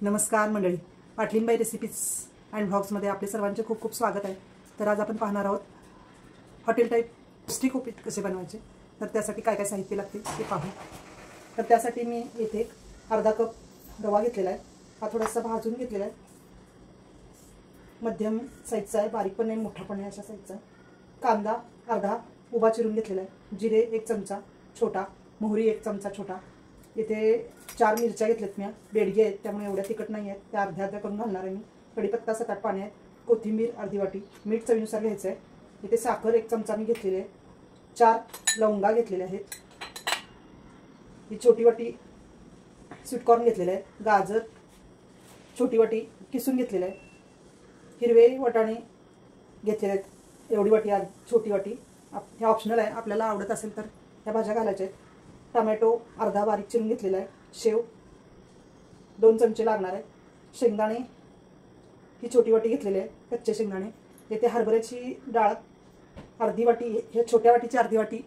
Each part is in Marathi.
नमस्कार मंडळी, पाटलीनबाई रेसिपीज अँड व्लॉग्समध्ये आपले सर्वांचे खूप खूप स्वागत आहे। तर आज आपण पाहणार आहोत हॉटेल टाईप स्टिक उपीट कसे बनवायचे। तर त्यासाठी काय काय साहित्य लागते ते पाहू। तर त्यासाठी मी येथे अर्धा कप रवा घेतलेला आहे। हा थोडासा भाजून घेतलेला आहे, मध्यम साईजचा आहे, बारीक पण नाही मोठा पण नाही, अशा साईजचा। कांदा अर्धा उभा चिरून घेतलेला आहे, जिरे 1 चमचा छोटा, मोहरी 1 चमचा छोटा। इथे 4 मिरच्या घेतल्यात मी, बेडगी आहेत त्यामुळे एवढ्या तिखट नाही आहेत, त्या अर्ध्या अर्ध्या करून घालणार आहे मी। कढीपत्ता 7-8 पाने आहेत, कोथिंबीर अर्धी वाटी, मीठ चवीनुसार घ्यायचं आहे। इथे साखर 1 चमचा मी घेतलेली आहे, 4 लवंगा घेतलेल्या आहेत, ही छोटी वाटी स्वीटकॉर्न घेतलेले आहे, गाजर छोटी वाटी किसून घेतलेलं आहे, हिरवे वाटाणे घेतलेले आहेत एवढी वाटी, छोटी वाटी। हे ऑप्शनल आहे, आपल्याला आवडत असेल तर ह्या भाज्या घालायच्या आहेत। टोमॅटो अर्धा बारीक चिरून घेतलेला आहे, शेव 2 चमचे लागणार आहे, शेंगदाणे ही छोटी वाटी घेतलेली आहे, कच्चे शेंगदाणे। येथे हरभऱ्याची डाळ अर्धी वाटी, हे छोट्या वाटीची अर्धी वाटी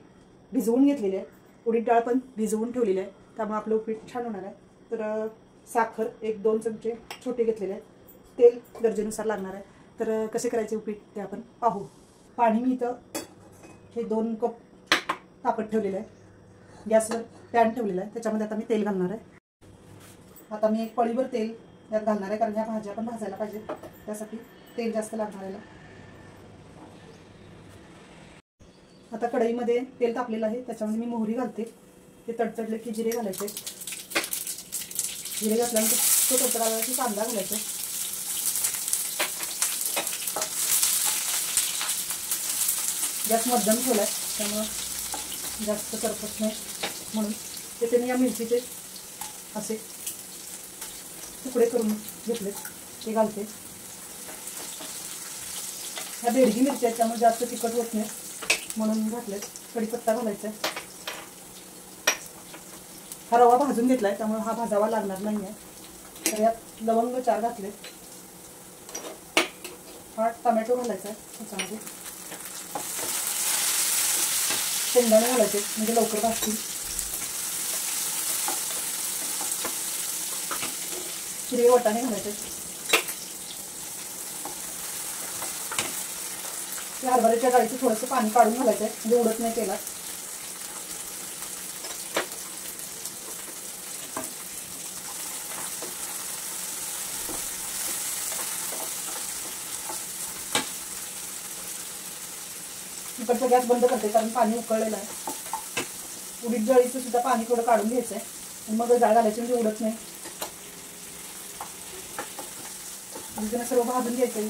भिजवून घेतलेली आहे, उडीद डाळ पण भिजवून ठेवलेली आहे, त्यामुळे आपलं उपीट छान होणार आहे। तर साखर 1-2 चमचे छोटे घेतलेले आहेत, तेल गरजेनुसार लागणार आहे। तर कसे करायचे उपीट ते आपण पाहू। पाणी मी इथं हे 2 कप तापत ठेवलेलं आहे, गॅसवर पॅन ठेवलेला आहे, त्याच्यामध्ये आता मी तेल घालणार आहे। आता मी 1 पळीभर तेल यात घालणार आहे, कारण ह्या भाज्या पण भाजायला पाहिजे, त्यासाठी तेल जास्त लागणार आहे। आता कढईमध्ये तेल तापलेलं आहे, त्याच्यामध्ये मी मोहरी घालते। ते तडतडले की जिरे घालायचे, जिरे घातल्यानंतर तो तडतडला की कांदा घालायचा। गॅस मध्यम ठेवलाय त्यामुळे जास्त करपत नाही, म्हणून तिथे मी या मिरचीचे असे तुकडे करून घेतले, ते घालते। ह्या बेडगी मिरच्या आहेत त्यामुळे जास्त तिखट होत नाही म्हणून घातले। कढीपत्ता घालायचा आहे, हा रवा भाजून घेतलाय त्यामुळे हा भाजावा लागणार नाही आहे। तर यात लवंग 4 घातले, हा टोमॅटो घालायचा आहे त्याच्यामध्ये, शेंगदाणे घालायचे म्हणजे लवकर भाजतील, हिरवे वाटाणे घालायचे, हरभऱ्याच्या डाळीचं थोडंसं पाणी काढून घालायचं आहे म्हणजे उडत नाही तेलात। इकडचा गॅस बंद करते कारण पाणी उकळलेलं आहे। उडीद डाळीचं सुद्धा पाणी थोडं काढून घ्यायचं आहे आणि मग डाळ घालायची म्हणजे उडत नाही। सर्व भाजून घ्यायचं आहे।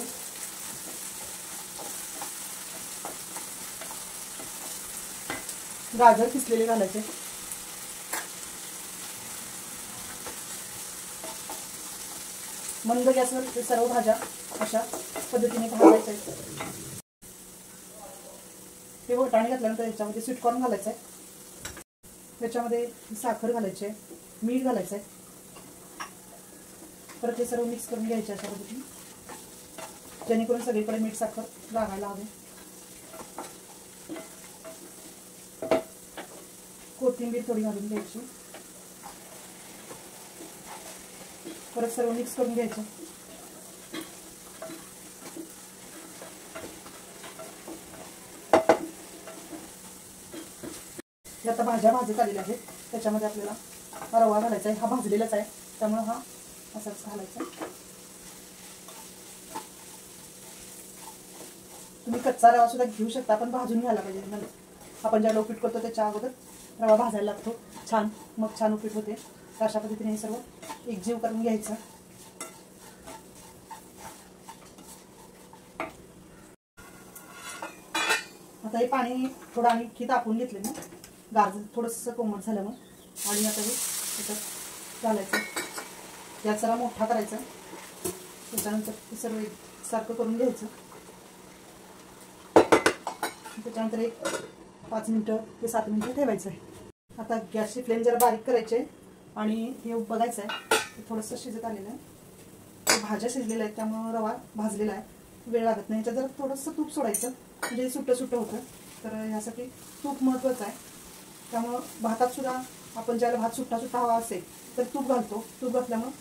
गाजर किसलेले घालायचे, मंद गॅसवर ते सर्व भाज्या अशा पद्धतीने भाजायच्या आहेत। ते वाटाणे घातल्यानंतर याच्यामध्ये स्वीटकॉर्न घालायचं आहे, त्याच्यामध्ये साखर घालायची आहे, मीठ घालायचं आहे, परत हे सर्व मिक्स करून घ्यायचे अशा पद्धतीने, जेणेकरून सगळीकडे मीठ साखर लागायला हवे। कोथिंबीर थोडी घालून घ्यायची, परत सर्व मिक्स करून घ्यायचं। आता भाज्या भाजत आलेल्या आहेत, त्याच्यामध्ये आपल्याला रवा घालायचा आहे, हा भाजलेलाच आहे त्यामुळे हा असाच घालायचा। तुम्ही कच्चा रवा सुद्धा घेऊ शकता, पण भाजून घ्यायला पाहिजे। आपण ज्याला उपीट करतो त्याच्या अगोदर रवा भाजायला लागतो छान, मग छान उपीट होते। तर अशा पद्धतीने हे सर्व एकजीव करून घ्यायचं। आता हे पाणी थोडं आणखी तापवून घेतले मी, गाजर थोडंसं कोमट झालं मग, आणि आता हे त्याच्यात घालायचं। गॅस जरा मोठा करायचा, त्याच्यानंतर हे सर्व एकसारखं करून घ्यायचं। त्याच्यानंतर एक 5 मिनिटं ते 7 मिनिटं ठेवायचं आहे। आता गॅसची फ्लेम जरा बारीक करायची आहे आणि हे बघायचं आहे थोडंसं शिजत आलेलं आहे, भाज्या शिजलेल्या आहेत त्यामुळे रवा भाजलेला आहे, वेळ लागत नाही। याच्यात जरा थोडंसं तूप सोडायचं म्हणजे सुट्टं सुट्टं होतं, तर ह्यासाठी तूप महत्त्वाचं आहे। त्यामुळं भातात सुद्धा आपण ज्याला भात सुट्टा सुट्टा हवा असेल तर तूप घालतो, तूप घातल्यामुळं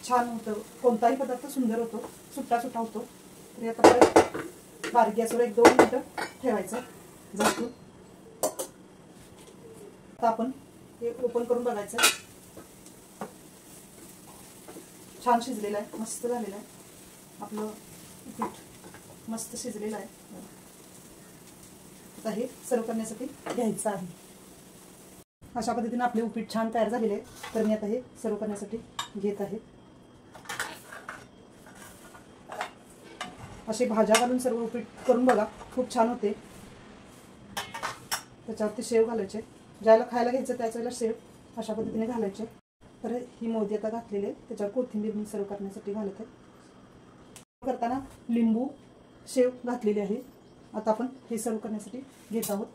छान होतं, कोणताही पदार्थ सुंदर होतो, सुट्टा सुट्टा होतो. तर आता परत बारीक गॅसवर 1-2 मिनिटं ठेवायचं झाकून. आता आपण हे ओपन करून बघायचं. छान शिजलेलं आहे, मस्त झालेलं आहे आपलं पीठ, मस्त शिजलेलं आहे. आता हे सर्व करण्यासाठी घ्यायचं आहे. अशा पद्धतीने आपले उपीट छान तयार झालेले आहे. तर मी आता हे सर्व करण्यासाठी घेत आहे. असे भाज्या घालून सर्व उपीट करून बघा, खूप छान होते. त्याच्यावरती शेव घालायचे, ज्याला खायला घ्यायचं त्याच वेळेला शेव अशा पद्धतीने घालायचे. तर ही मोदी आता घातलेले, त्याच्यावर कोथिंबीर मी सर्व करण्यासाठी घालत आहे. करताना लिंबू शेव घातलेली आहे. आता आपण हे सर्व करण्यासाठी घेत आहोत.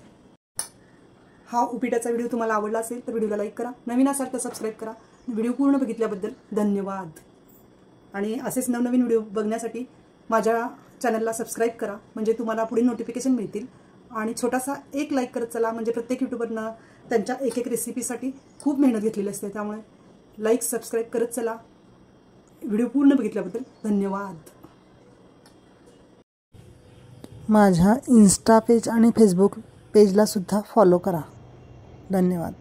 हा उपीटाचा व्हिडिओ तुम्हाला आवडला असेल तर व्हिडिओला लाईक करा, नवीन असाल तर सबस्क्राईब करा. व्हिडिओ पूर्ण बघितल्याबद्दल धन्यवाद. आणि असेच नवनवीन व्हिडिओ बघण्यासाठी माझ्या चॅनलला सबस्क्राईब करा, म्हणजे तुम्हाला पुढील नोटिफिकेशन मिळतील. आणि छोटासा एक लाईक करत चला, म्हणजे प्रत्येक यूट्यूबरनं त्यांच्या एक रेसिपीसाठी खूप मेहनत घेतलेली असते. त्यामुळे लाईक सबस्क्राईब करत चला. व्हिडिओ पूर्ण बघितल्याबद्दल धन्यवाद. माझ्या इन्स्टा पेज आणि फेसबुक पेजला सुद्धा फॉलो करा. धन्यवाद.